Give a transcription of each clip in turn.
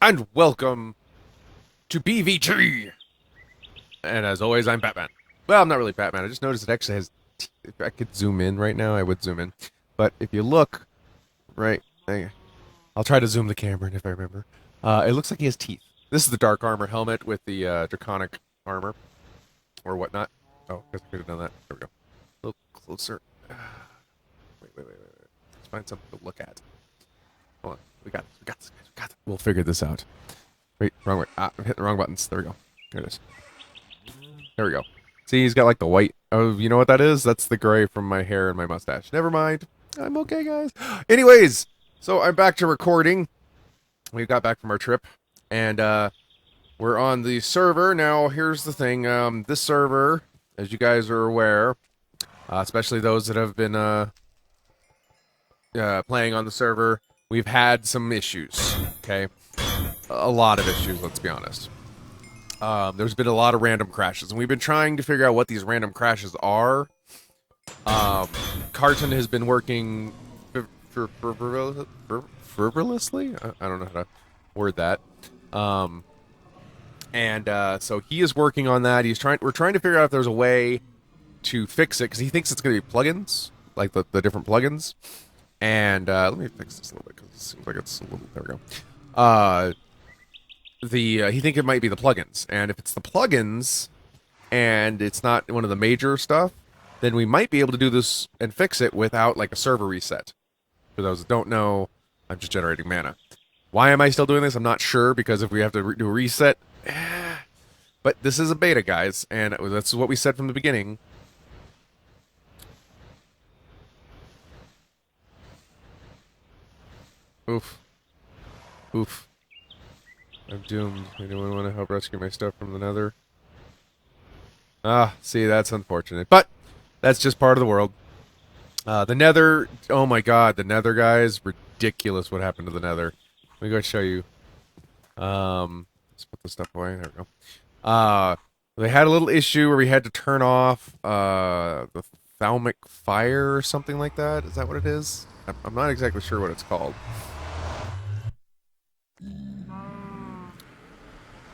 and welcome to BvG. And as always, I'm Batman. Well, I'm not really Batman. I just noticed it actually has. If I could zoom in right now, I would zoom in. But if you look right, I'll try to zoom the camera in if I remember. It looks like he has teeth. This is the dark armor helmet with the draconic armor or whatnot. Oh, I guess I could have done that. There we go. A little closer. Wait. Let's find something to look at. Hold on. We got this. We got this. We got this. We'll figure this out. Wait, wrong way. I'm hitting the wrong buttons. There we go. There it is. There we go. See, he's got like the white. Oh, you know what that is? That's the gray from my hair and my mustache. Never mind. I'm okay, guys. Anyways, so I'm back to recording. We got back from our trip, and we're on the server now. Here's the thing. This server, as you guys are aware, especially those that have been playing on the server, we've had some issues. Okay, a lot of issues. Let's be honest. There's been a lot of random crashes, and we've been trying to figure out what these random crashes are. Carton has been working frivolously. I don't know how to word that. So he is working on that. We're trying to figure out if there's a way to fix it because he thinks it's going to be plugins, like the different plugins. And let me fix this a little bit because it seems like it's a little. There we go. He thinks it might be the plugins, and if it's the plugins and it's not one of the major stuff, then we might be able to do this and fix it without like a server reset. For those that don't know, I'm just generating mana. Why am I still doing this? I'm not sure, because if we have to do a reset, but this is a beta, guys, and that's what we said from the beginning. Oof. I'm doomed. Anyone want to help rescue my stuff from the nether? Ah, see, that's unfortunate. But that's just part of the world. The nether, oh my god, the nether, guys, ridiculous what happened to the nether. Let me go show you. Let's put this stuff away. There we go. They had a little issue where we had to turn off the thalmic fire or something like that. Is that what it is? I'm not exactly sure what it's called.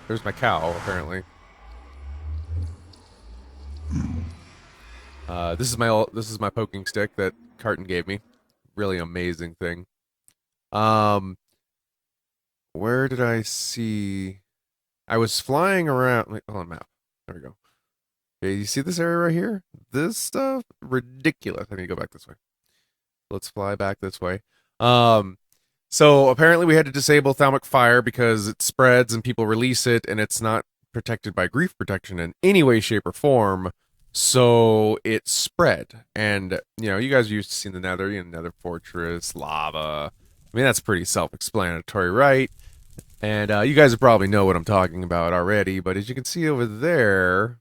There's my cow, apparently. This is my poking stick that Carton gave me. Really amazing thing. Where did I see? I was flying around. Wait, hold on, map. There we go. Okay, you see this area right here? This stuff, ridiculous. I need to go back this way. Let's fly back this way. So apparently we had to disable thalmic fire because it spreads and people release it, and it's not protected by grief protection in any way, shape, or form. So it spread, and you guys are used to seeing the nether, nether fortress, lava. I mean, that's pretty self-explanatory, right? And you guys probably know what I'm talking about already, but as you can see over there,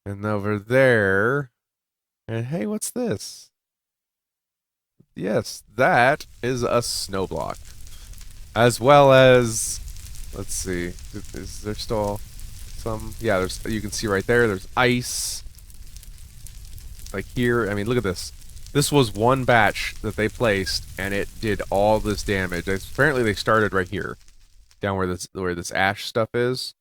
and over there, and hey, what's this? Yes, that is a snow block. As well as, let's see, is there still some? Yeah, you can see right there's ice. Like here, I mean, look at this. This was one batch that they placed, and it did all this damage. Apparently they started right here, down where this ash stuff is.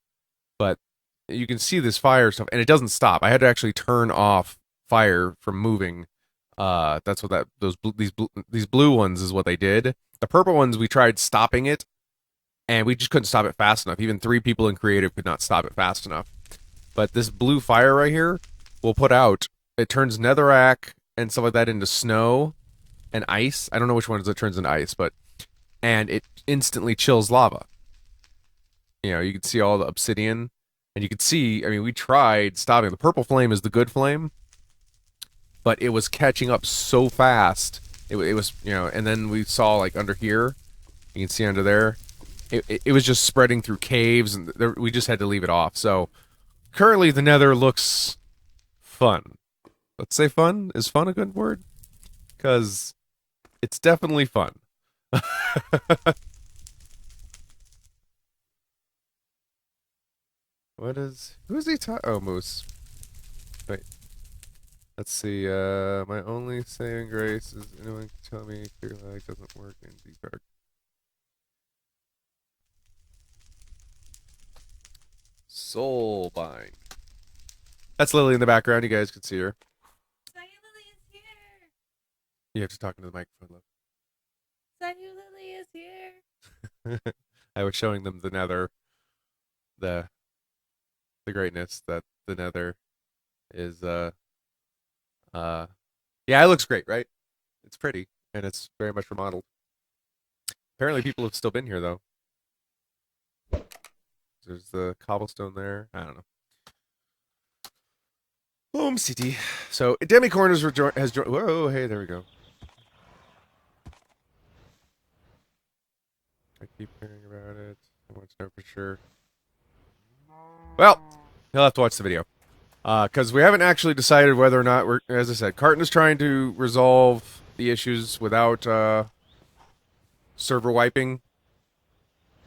But you can see this fire stuff, and it doesn't stop. I had to actually turn off fire from moving. That's what these blue ones is what they did. The purple ones, we tried stopping it, and we just couldn't stop it fast enough. Even 3 people in creative could not stop it fast enough. But this blue fire right here will put out. It turns netherrack and stuff like that into snow and ice. I don't know which ones it turns into ice, and it instantly chills lava. You can see all the obsidian, and you can see. I mean, we tried stopping. The purple flame is the good flame. But it was catching up so fast. It was, and then we saw, like, under here. You can see under there. It was just spreading through caves, and we just had to leave it off. So, currently, the nether looks fun. Let's say fun. Is fun a good word? Because it's definitely fun. Who's he talking? Oh, Moose. Wait. Let's see, my only saving grace is anyone can tell me clear lag doesn't work in debug. Soul bind. That's Lily in the background. You guys can see her. Sayulily is here. You have to talk into the microphone, Sayulily is here. love. I was showing them the Nether, the greatness that the Nether is. Yeah, it looks great, right? It's pretty, and it's very much remodeled. Apparently, people have still been here though. There's the cobblestone there. I don't know. Boom city. So Demi Corners has joined. Whoa, hey, there we go. I keep hearing about it. I want to know for sure. Well, he'll have to watch the video. Because we haven't actually decided whether or not we're, as I said, Carton is trying to resolve the issues without server wiping.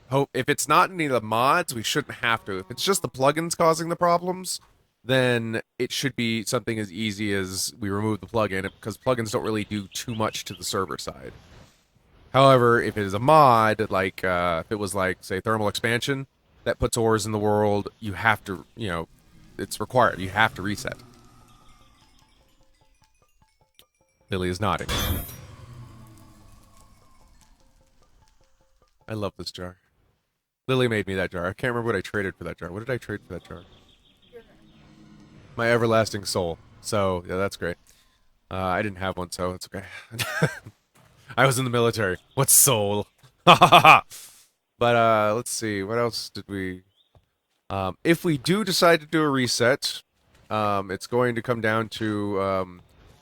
Hope if it's not any of the mods, we shouldn't have to. If it's just the plugins causing the problems, then it should be something as easy as we remove the plugin, because plugins don't really do too much to the server side. However, if it is a mod, like if it was like, say, thermal expansion that puts ores in the world, you have to, you know, it's required. You have to reset. Billy is nodding. I love this jar. Lily made me that jar. I can't remember what I traded for that jar. What did I trade for that jar? My everlasting soul. So, yeah, that's great. I didn't have one, so it's okay. I was in the military. What soul? But, let's see. What else did we... if we do decide to do a reset, it's going to come down to...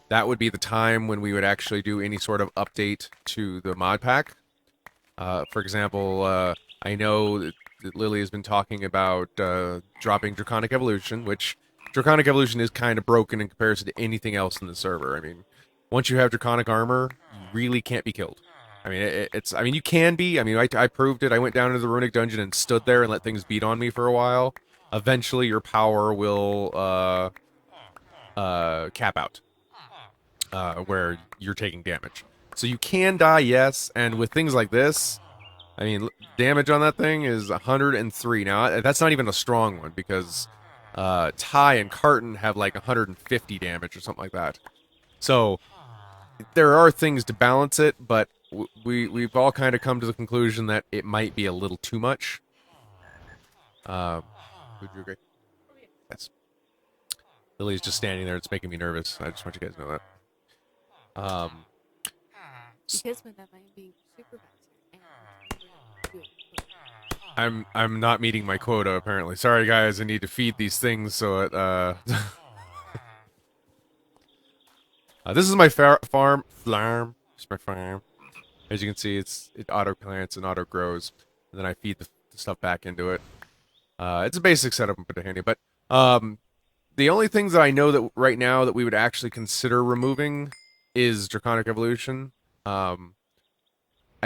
that would be the time when we would actually do any sort of update to the mod pack. For example, I know that Lily has been talking about dropping Draconic Evolution, which Draconic Evolution is kind of broken in comparison to anything else in the server. I mean, once you have Draconic Armor, you really can't be killed. I mean, I mean, you can be. I mean, I proved it. I went down into the Runic Dungeon and stood there and let things beat on me for a while. Eventually, your power will cap out, where you're taking damage. So you can die, yes, and with things like this, I mean, damage on that thing is 103. Now, that's not even a strong one, because Ty and Carton have like 150 damage or something like that. So, there are things to balance it, but we've all kind of come to the conclusion that it might be a little too much. Would you agree? Yes. Lily's just standing there. It's making me nervous. I just want you guys to know that. Because when I'm being supervisor I'm not meeting my quota, apparently. Sorry, guys. I need to feed these things so it, this is my farm. It's my farm. As you can see, it auto plants and auto grows, and then I feed the stuff back into it. It's a basic setup and pretty handy, but the only things that I know that right now that we would actually consider removing is Draconic Evolution. I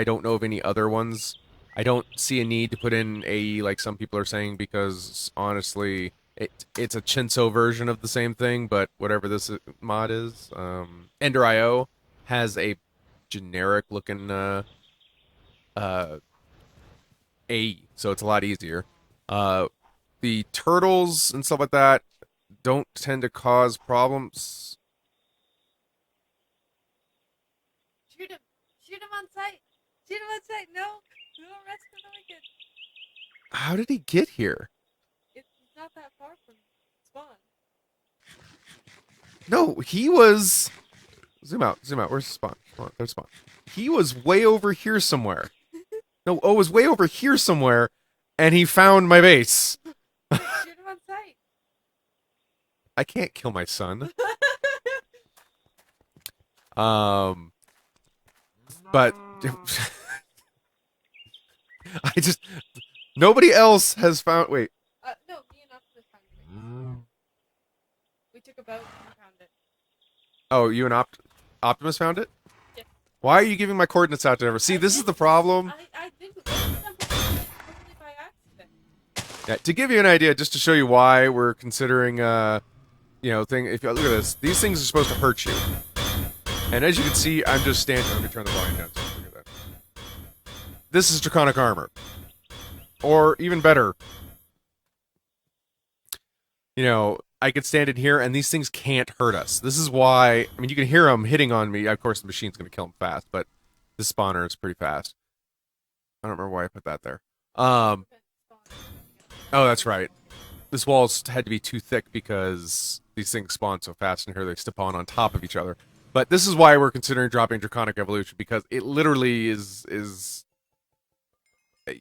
don't know of any other ones. I don't see a need to put in AE like some people are saying, because honestly, it's a Chinso version of the same thing, but whatever this mod is, Ender.io has a generic looking AE, so it's a lot easier. The turtles and stuff like that don't tend to cause problems. Shoot him! Shoot him on sight! Shoot him on sight! No! We won't rescue the wicked! How did he get here? It's not that far from spawn. No, he was... Zoom out, zoom out. Where's the spawn? Come on, there's spawn. He was way over here somewhere. No, it was way over here somewhere, and he found my base. Shoot him on sight! I can't kill my son. But... I just... Nobody else has found... Wait. No, me and Optimus found it. We took a boat and found it. Oh, you and Optimus found it? Yes. Why are you giving my coordinates out to everyone? See, this is the problem. I did totally by accident. Yeah, to give you an idea, just to show you why we're considering, you know, if you look at this, these things are supposed to hurt you. And as you can see, I'm just standing... Let me turn the volume down so you can look at that. This is Draconic Armor. Or, even better, you know, I could stand in here and these things can't hurt us. This is why, I mean, you can hear them hitting on me. Of course, the machine's going to kill them fast, but this spawner is pretty fast. I don't remember why I put that there. Oh, that's right. This wall's had to be too thick because these things spawn so fast in here they spawn on top of each other. But this is why we're considering dropping Draconic Evolution, because it literally is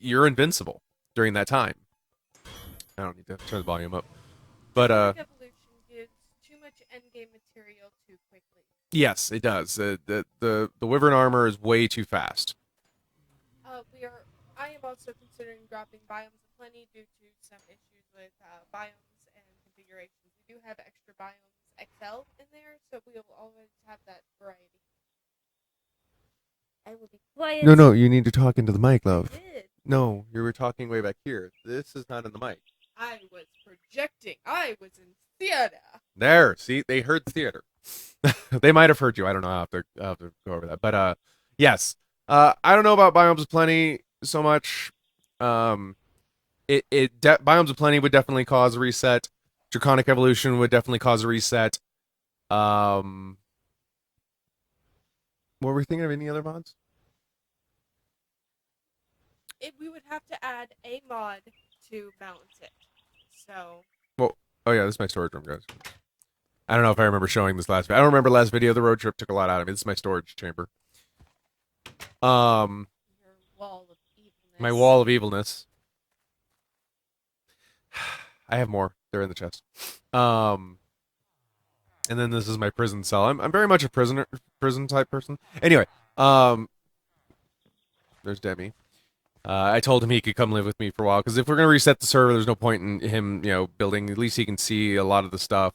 you're invincible during that time. I don't need to turn the volume up. But Evolution gives too much endgame material too quickly. yes, it does. The Wyvern armor is way too fast. I am also considering dropping Biomes of Plenty due to some issues with biomes and configurations. We do have extra Biomes XL in there, so we will always have that variety. I will be quiet. No, you need to talk into the mic, love. I did. No, you were talking way back here. This is not in the mic. I was projecting. I was in theater. There, see, they heard theater. They might have heard you. I don't know. I'll have to go over that. But yes. I don't know about Biomes of Plenty so much. Biomes of Plenty would definitely cause a reset. Draconic Evolution would definitely cause a reset. What were we thinking of? Any other mods? We would have to add a mod to balance it. So. Well, oh yeah, this is my storage room, guys. I don't know if I remember showing this last video. I don't remember last video. The road trip took a lot out of me. This is my storage chamber. Your wall of evilness. My wall of evilness. I have more. They're in the chest. And then this is my prison cell. I'm very much a prison type person. Anyway, there's Demi. I told him he could come live with me for a while, because if we're gonna reset the server, there's no point in him, building. At least he can see a lot of the stuff.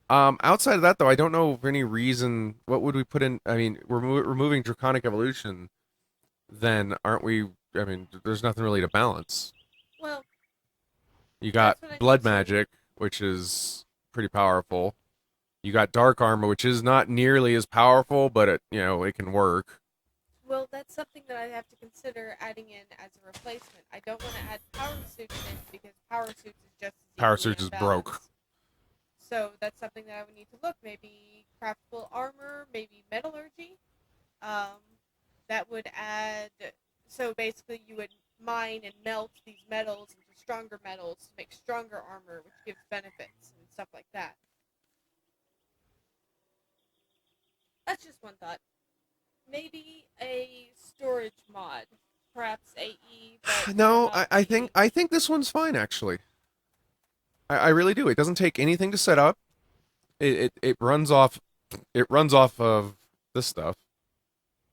Outside of that, though, I don't know of any reason. What would we put in? I mean, we're removing Draconic Evolution. Then aren't we? I mean, there's nothing really to balance. Well, you got Blood Magic, which is pretty powerful. You got Dark Armor, which is not nearly as powerful, but it can work. Well, that's something that I have to consider adding in as a replacement. I don't want to add Power Suits in because Power Suits is just as Power Suits is broke. So that's something that I would need to look. Maybe craftable armor, maybe metallurgy. That would add. So basically, you would mine and melt these metals into stronger metals to make stronger armor, which gives benefits and stuff like that. That's just one thought. Maybe a storage mod, perhaps AE. But no, I think this one's fine actually. I really do. It doesn't take anything to set up. It runs off. It runs off of this stuff.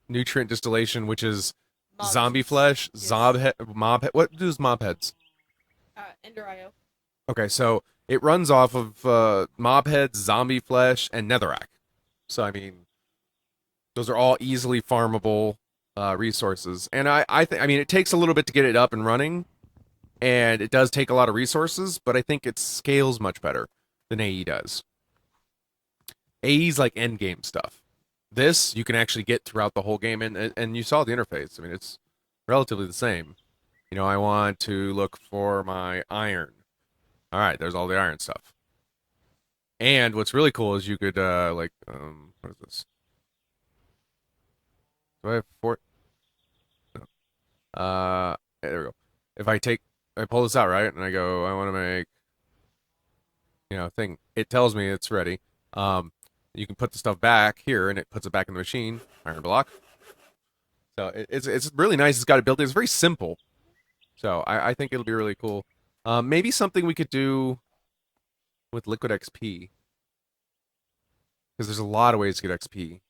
Nutrient distillation, which is zombie flesh, yes. mob. What does mob heads? Ender.io. Okay, so it runs off of mob heads, zombie flesh, and netherrack. So I mean, those are all easily farmable resources. And I mean, it takes a little bit to get it up and running, and it does take a lot of resources, but I think it scales much better than AE does. AE's like end game stuff. This you can actually get throughout the whole game, and you saw the interface. I mean, it's relatively the same. I want to look for my iron. All right, there's all the iron stuff. And what's really cool is you could what is this? Do I have 4? No. There we go. If I pull this out, right, and I go, I want to make, thing. It tells me it's ready. You can put the stuff back here, and it puts it back in the machine. Iron block. So it's really nice. It's got a built-in. It's very simple. So I think it'll be really cool. Maybe something we could do with Liquid XP, because there's a lot of ways to get XP.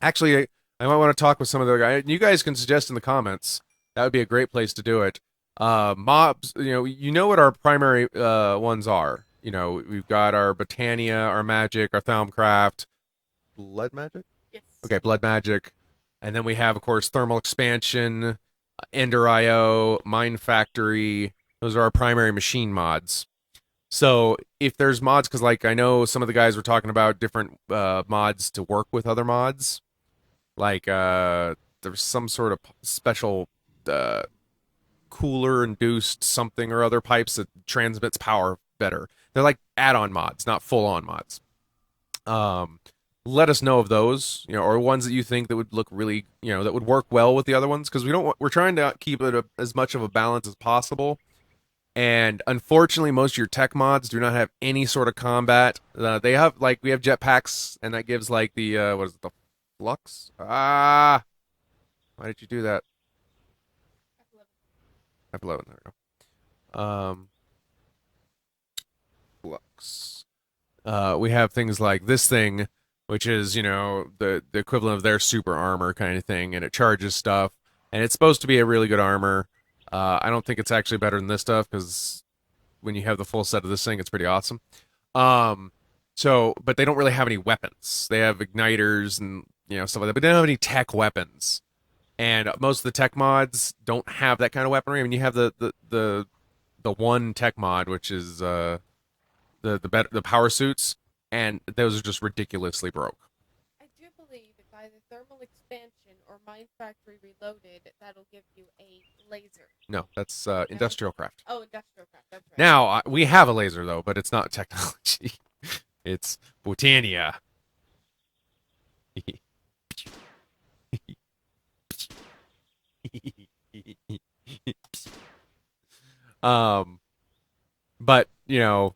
Actually, I might want to talk with some of the guys. You guys can suggest in the comments. That would be a great place to do it. Mobs, you know what our primary ones are. We've got our Botania, our Magic, our Thaumcraft. Blood Magic? Yes. Okay, Blood Magic. And then we have, of course, Thermal Expansion, Ender.io, Mine Factory. Those are our primary machine mods. So if there's mods, because I know some of the guys were talking about different mods to work with other mods. There's some sort of special cooler-induced something or other pipes that transmits power better. They're like add-on mods, not full-on mods. Um, Let us know of those, or ones that you think that would look really, that would work well with the other ones, because we're trying to keep it as much of a balance as possible. And unfortunately, most of your tech mods do not have any sort of combat. They have we have jetpacks, and that gives like the what is it, the flux? Ah, why did you do that? F11. There we go. Flux. We have things like this thing, which is the equivalent of their super armor kind of thing, and it charges stuff, and it's supposed to be a really good armor. I don't think it's actually better than this stuff, because when you have the full set of this thing, it's pretty awesome. But they don't really have any weapons. They have igniters and stuff like that, but they don't have any tech weapons. And most of the tech mods don't have that kind of weaponry. I mean, you have the one tech mod, which is the power suits, and those are just ridiculously broke. I do believe it's either thermal expansion or Mine Factory Reloaded that'll give you a laser. No, that's industrial craft. Oh, industrial craft. That's right. Now we have a laser though, but it's not technology. It's Botania. But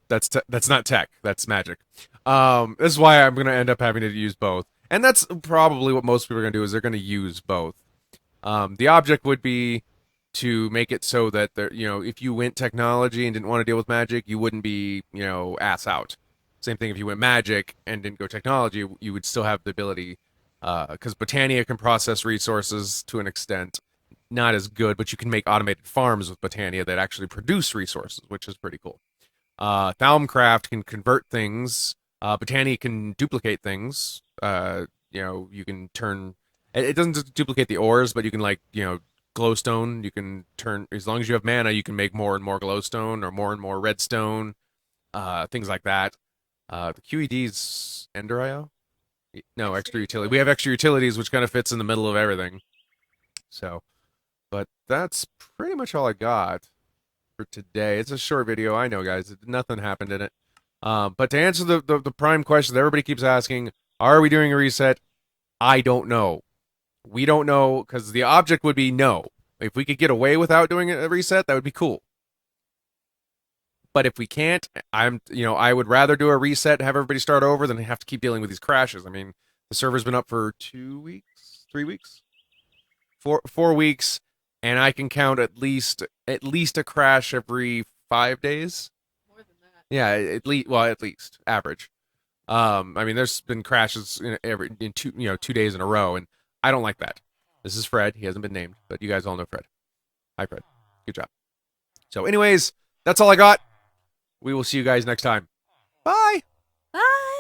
that's not tech. That's magic. This is why I'm gonna end up having to use both, and that's probably what most people are gonna do is they're gonna use both. The object would be to make it so that if you went technology and didn't want to deal with magic, you wouldn't be ass out. Same thing if you went magic and didn't go technology, you would still have the ability, because Botania can process resources to an extent. Not as good, but you can make automated farms with Botania that actually produce resources, which is pretty cool. Thaumcraft can convert things. Botania can duplicate things. You can turn. It doesn't duplicate the ores, but you can glowstone. You can turn, as long as you have mana, you can make more and more glowstone or more and more redstone. Things like that. The QED's Ender IO? No, extra utility. We have extra utilities, which kind of fits in the middle of everything. So. But that's pretty much all I got for today. It's a short video, I know, guys. Nothing happened in it. But to answer the prime question that everybody keeps asking, are we doing a reset? I don't know. We don't know, because the object would be no. If we could get away without doing a reset, that would be cool. But if we can't, I would rather do a reset and have everybody start over than have to keep dealing with these crashes. I mean, the server's been up for 2 weeks, 3 weeks, 4 weeks. And I can count at least a crash every 5 days. More than that. Yeah, at least average. I mean, there's been crashes in 2 days in a row, and I don't like that. This is Fred. He hasn't been named, but you guys all know Fred. Hi, Fred. Good job. So, anyways, that's all I got. We will see you guys next time. Bye. Bye.